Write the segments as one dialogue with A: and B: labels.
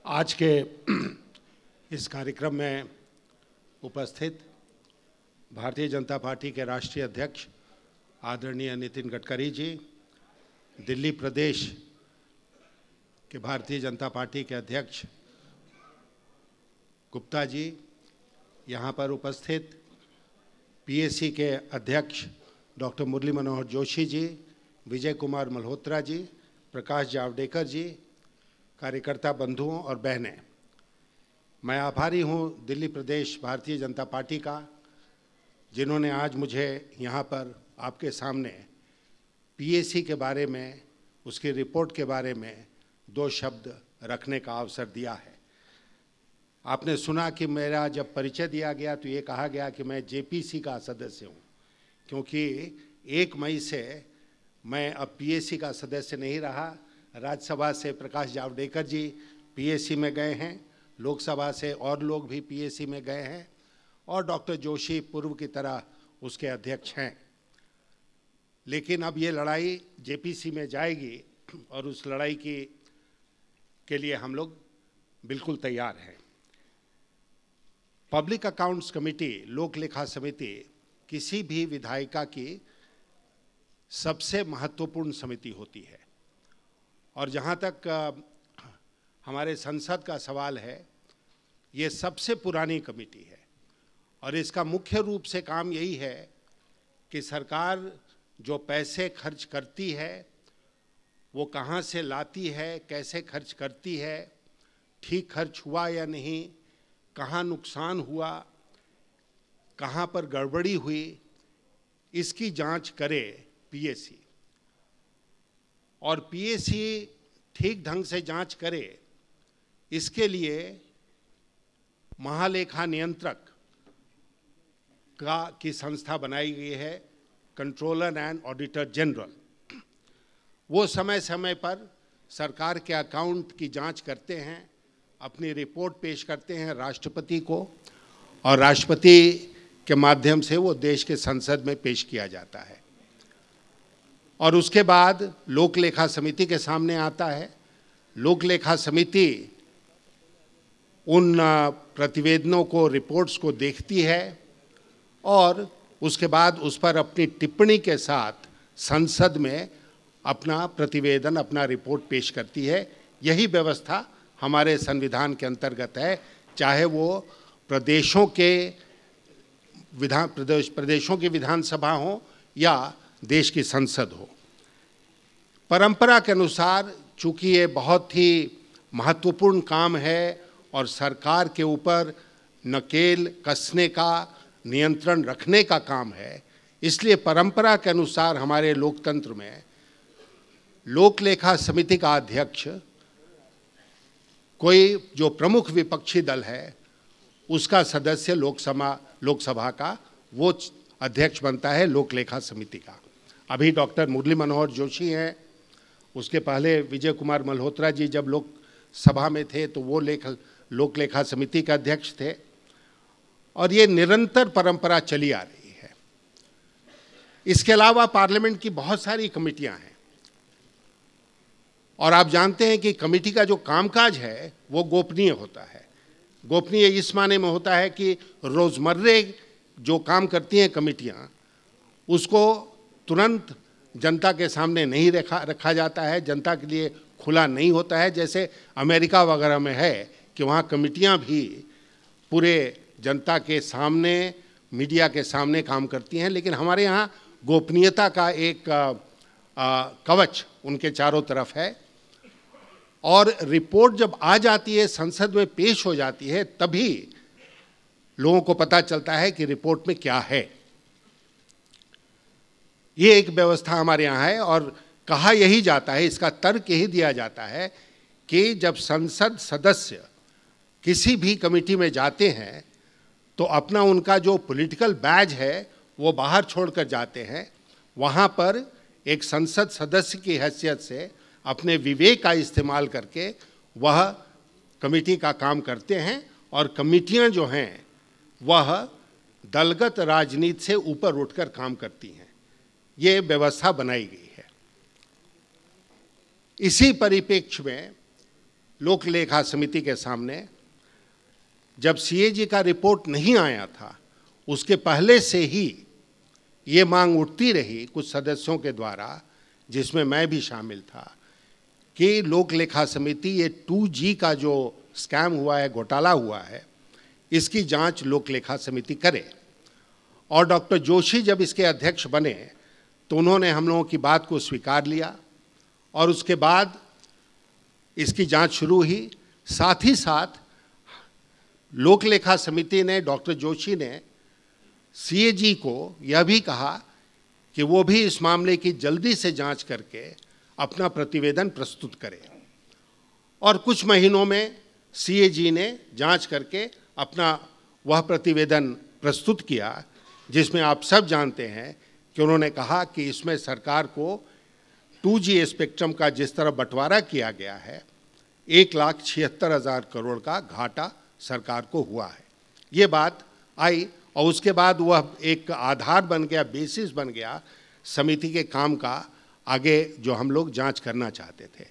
A: आज के इस कार्यक्रम में उपस्थित भारतीय जनता पार्टी के राष्ट्रीय अध्यक्ष आदरणीय नितिन गडकरी जी, दिल्ली प्रदेश के भारतीय जनता पार्टी के अध्यक्ष गुप्ता जी, यहाँ पर उपस्थित पीएसी के अध्यक्ष डॉक्टर मुरली मनोहर जोशी जी, विजय कुमार मल्होत्रा जी, प्रकाश जावड़ेकर जी, कार्यकर्ता बंधुओं और बहनें, मैं आभारी हूँ दिल्ली प्रदेश भारतीय जनता पार्टी का, जिन्होंने आज मुझे यहाँ पर आपके सामने पीएसी के बारे में, उसकी रिपोर्ट के बारे में दो शब्द रखने का अवसर दिया है। आपने सुना कि मेरा जब परिचय दिया गया तो ये कहा गया कि मैं जेपीसी का सदस्य हूँ, क्योंकि 1 मई से मैं अब पीएसी का सदस्य नहीं रहा। राज्यसभा से प्रकाश जावड़ेकर जी पीएसी में गए हैं, लोकसभा से और लोग भी पीएसी में गए हैं और डॉक्टर जोशी पूर्व की तरह उसके अध्यक्ष हैं। लेकिन अब ये लड़ाई जेपीसी में जाएगी और उस लड़ाई के लिए हम लोग बिल्कुल तैयार हैं। पब्लिक अकाउंट्स कमेटी, लोक लेखा समिति किसी भी विधायिका की सबसे महत्वपूर्ण समिति होती है और जहाँ तक हमारे संसद का सवाल है, ये सबसे पुरानी कमेटी है और इसका मुख्य रूप से काम यही है कि सरकार जो पैसे खर्च करती है वो कहाँ से लाती है, कैसे खर्च करती है, ठीक खर्च हुआ या नहीं, कहाँ नुकसान हुआ, कहाँ पर गड़बड़ी हुई, इसकी जांच करे पीएसी। और पीएसी ठीक ढंग से जांच करे, इसके लिए महालेखा नियंत्रक की संस्था बनाई गई है, कंट्रोलर एंड ऑडिटर जनरल। वो समय समय पर सरकार के अकाउंट की जांच करते हैं, अपनी रिपोर्ट पेश करते हैं राष्ट्रपति को और राष्ट्रपति के माध्यम से वो देश के संसद में पेश किया जाता है और उसके बाद लोक लेखा समिति के सामने आता है। लोक लेखा समिति उन प्रतिवेदनों को, रिपोर्ट्स को देखती है और उसके बाद उस पर अपनी टिप्पणी के साथ संसद में अपना प्रतिवेदन, अपना रिपोर्ट पेश करती है। यही व्यवस्था हमारे संविधान के अंतर्गत है, चाहे वो प्रदेशों की विधानसभा हो या देश की संसद हो। परंपरा के अनुसार, चूंकि ये बहुत ही महत्वपूर्ण काम है और सरकार के ऊपर नकेल कसने का, नियंत्रण रखने का काम है, इसलिए परंपरा के अनुसार हमारे लोकतंत्र में लोक लेखा समिति का अध्यक्ष कोई जो प्रमुख विपक्षी दल है उसका सदस्य लोकसभा का वो अध्यक्ष बनता है लोक लेखा समिति का। अभी डॉक्टर मुरली मनोहर जोशी हैं, उसके पहले विजय कुमार मल्होत्रा जी जब लोकसभा में थे तो वो लोक लेखा समिति के अध्यक्ष थे और ये निरंतर परंपरा चली आ रही है। इसके अलावा पार्लियामेंट की बहुत सारी कमेटियां हैं और आप जानते हैं कि कमेटी का जो कामकाज है वो गोपनीय होता है। गोपनीय इस माने में होता है कि रोज़मर्रे जो काम करती हैं कमेटियां, उसको तुरंत जनता के सामने नहीं रखा जाता है, जनता के लिए खुला नहीं होता है। जैसे अमेरिका वगैरह में है कि वहाँ कमेटियां भी पूरे जनता के सामने, मीडिया के सामने काम करती हैं, लेकिन हमारे यहाँ गोपनीयता का एक कवच उनके चारों तरफ है और रिपोर्ट जब आ जाती है, संसद में पेश हो जाती है, तभी लोगों को पता चलता है कि रिपोर्ट में क्या है। ये एक व्यवस्था हमारे यहाँ है और कहा यही जाता है, इसका तर्क यही दिया जाता है कि जब संसद सदस्य किसी भी कमेटी में जाते हैं तो अपना उनका जो पॉलिटिकल बैज है वो बाहर छोड़कर जाते हैं। वहाँ पर एक संसद सदस्य की हैसियत से अपने विवेक का इस्तेमाल करके वह कमेटी का काम करते हैं और कमेटियां जो हैं वह दलगत राजनीति से ऊपर उठकर काम करती हैं। ये व्यवस्था बनाई गई है। इसी परिप्रेक्ष्य में लोक लेखा समिति के सामने, जब सीएजी का रिपोर्ट नहीं आया था उसके पहले से ही ये मांग उठती रही कुछ सदस्यों के द्वारा, जिसमें मैं भी शामिल था, कि लोक लेखा समिति ये 2G का जो स्कैम हुआ है, घोटाला हुआ है, इसकी जांच लोक लेखा समिति करे। और डॉक्टर जोशी जब इसके अध्यक्ष बने तो उन्होंने हम लोगों की बात को स्वीकार लिया और उसके बाद इसकी जांच शुरू हुई। साथ ही साथ लोक लेखा समिति ने, डॉक्टर जोशी ने सीएजी को यह भी कहा कि वो भी इस मामले की जल्दी से जांच करके अपना प्रतिवेदन प्रस्तुत करे। और कुछ महीनों में सीएजी ने जांच करके अपना वह प्रतिवेदन प्रस्तुत किया, जिसमें आप सब जानते हैं कि उन्होंने कहा कि इसमें सरकार को 2G स्पेक्ट्रम का जिस तरह बंटवारा किया गया है, 1,76,000 करोड़ का घाटा सरकार को हुआ है। ये बात आई और उसके बाद वह एक आधार बन गया, बेसिस बन गया समिति के काम का, आगे जो हम लोग जांच करना चाहते थे।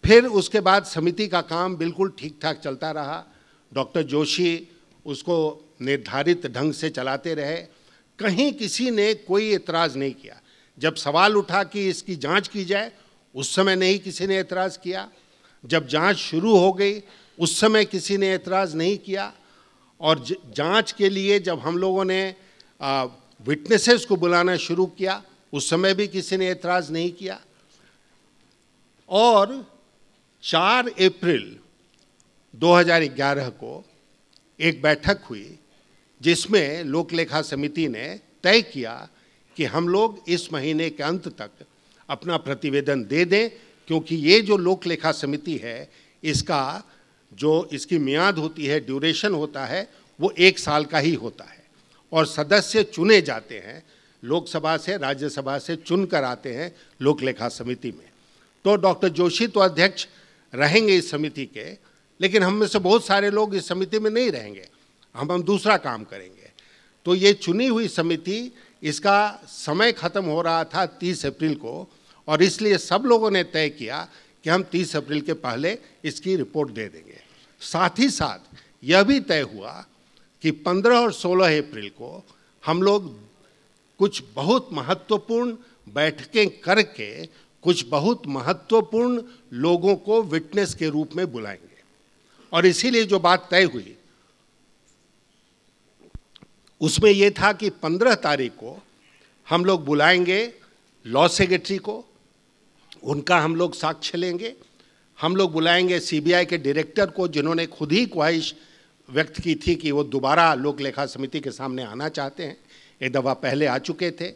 A: फिर उसके बाद समिति का काम बिल्कुल ठीक ठाक चलता रहा। डॉक्टर जोशी उसको निर्धारित ढंग से चलाते रहे, कहीं किसी ने कोई एतराज़ नहीं किया। जब सवाल उठा कि इसकी जांच की जाए, उस समय नहीं किसी ने एतराज़ किया। जब जांच शुरू हो गई उस समय किसी ने एतराज़ नहीं किया। और जांच के लिए जब हम लोगों ने विटनेसेस को बुलाना शुरू किया, उस समय भी किसी ने एतराज़ नहीं किया। और 4 अप्रैल 2011 को एक बैठक हुई जिसमें लोक लेखा समिति ने तय किया कि हम लोग इस महीने के अंत तक अपना प्रतिवेदन दे दें, क्योंकि ये जो लोक लेखा समिति है इसका जो इसकी मियाद होती है, ड्यूरेशन होता है, वो 1 साल का ही होता है। और सदस्य चुने जाते हैं, लोकसभा से, राज्यसभा से चुन कर आते हैं लोक लेखा समिति में। तो डॉक्टर जोशी तो अध्यक्ष रहेंगे इस समिति के, लेकिन हम में से बहुत सारे लोग इस समिति में नहीं रहेंगे, हम दूसरा काम करेंगे। तो ये चुनी हुई समिति, इसका समय खत्म हो रहा था 30 अप्रैल को, और इसलिए सब लोगों ने तय किया कि हम 30 अप्रैल के पहले इसकी रिपोर्ट दे देंगे। साथ ही साथ यह भी तय हुआ कि 15 और 16 अप्रैल को हम लोग कुछ बहुत महत्वपूर्ण बैठकें करके कुछ बहुत महत्वपूर्ण लोगों को विटनेस के रूप में बुलाएंगे। और इसीलिए जो बात तय हुई उसमें यह था कि 15 तारीख को हम लोग बुलाएंगे लॉ सेक्रेटरी को, उनका हम लोग साक्ष्य लेंगे। हम लोग बुलाएंगे सीबीआई के डायरेक्टर को, जिन्होंने खुद ही ख्वाहिश व्यक्त की थी कि वो दोबारा लोक लेखा समिति के सामने आना चाहते हैं, एक दफ़ा पहले आ चुके थे।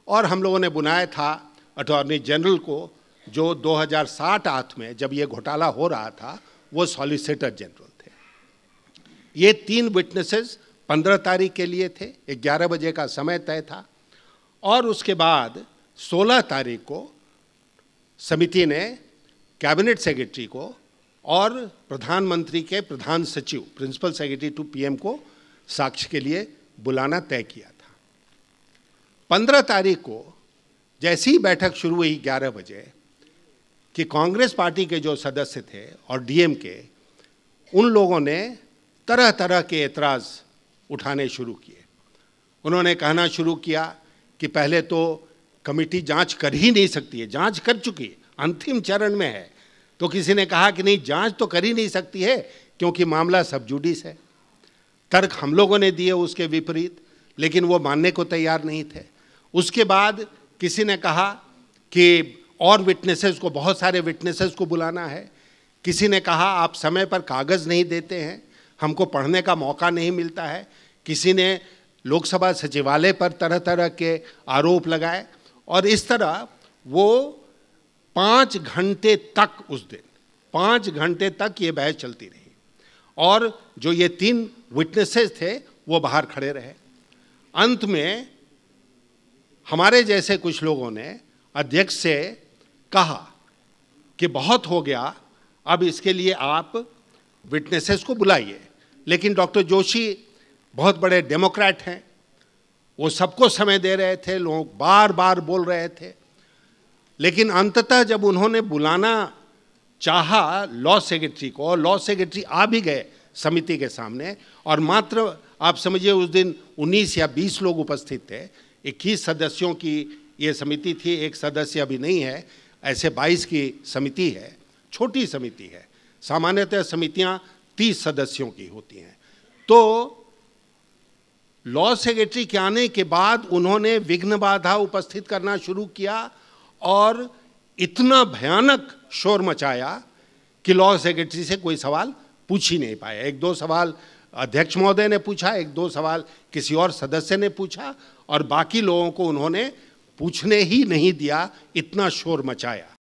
A: और हम लोगों ने बुलाया था अटॉर्नी जनरल को, जो 2007-8 में जब ये घोटाला हो रहा था वो सॉलिसिटर जनरल थे। ये 3 विटनेसेस 15 तारीख के लिए थे, 11 बजे का समय तय था। और उसके बाद 16 तारीख को समिति ने कैबिनेट सेक्रेटरी को और प्रधानमंत्री के प्रधान सचिव, प्रिंसिपल सेक्रेटरी टू पीएम को साक्ष्य के लिए बुलाना तय किया था। 15 तारीख को जैसी ही बैठक शुरू हुई 11 बजे, कि कांग्रेस पार्टी के जो सदस्य थे और डीएम के, उन लोगों ने तरह तरह के एतराज़ उठाने शुरू किए। उन्होंने कहना शुरू किया कि पहले तो कमेटी जांच कर ही नहीं सकती है, जांच कर चुकी है, अंतिम चरण में है। तो किसी ने कहा कि नहीं, जांच तो कर ही नहीं सकती है क्योंकि मामला सब जुडिस है। तर्क हम लोगों ने दिए उसके विपरीत, लेकिन वो मानने को तैयार नहीं थे। उसके बाद किसी ने कहा कि और विटनेसेस को, बहुत सारे विटनेसेस को बुलाना है। किसी ने कहा आप समय पर कागज़ नहीं देते हैं, हमको पढ़ने का मौका नहीं मिलता है। किसी ने लोकसभा सचिवालय पर तरह तरह के आरोप लगाए। और इस तरह वो 5 घंटे तक, उस दिन 5 घंटे तक ये बहस चलती रही। और जो ये 3 विटनेसेस थे वो बाहर खड़े रहे। अंत में हमारे जैसे कुछ लोगों ने अध्यक्ष से कहा कि बहुत हो गया, अब इसके लिए आप विटनेसेस को बुलाइए। लेकिन डॉक्टर जोशी बहुत बड़े डेमोक्रेट हैं, वो सबको समय दे रहे थे, लोग बार बार बोल रहे थे। लेकिन अंततः जब उन्होंने बुलाना चाहा लॉ सेक्रेटरी को, और लॉ सेक्रेटरी आ भी गए समिति के सामने, और मात्र आप समझिए उस दिन 19 या 20 लोग उपस्थित थे। 21 सदस्यों की ये समिति थी, एक सदस्य अभी नहीं है, ऐसे 22 की समिति है, छोटी समिति है। सामान्यतः समितियां 30 सदस्यों की होती हैं। तो लॉ सेक्रेटरी के आने के बाद उन्होंने विघ्न बाधा उपस्थित करना शुरू किया और इतना भयानक शोर मचाया कि लॉ सेक्रेटरी से कोई सवाल पूछ ही नहीं पाया। एक दो सवाल अध्यक्ष महोदय ने पूछा, एक दो सवाल किसी और सदस्य ने पूछा, और बाकी लोगों को उन्होंने पूछने ही नहीं दिया, इतना शोर मचाया।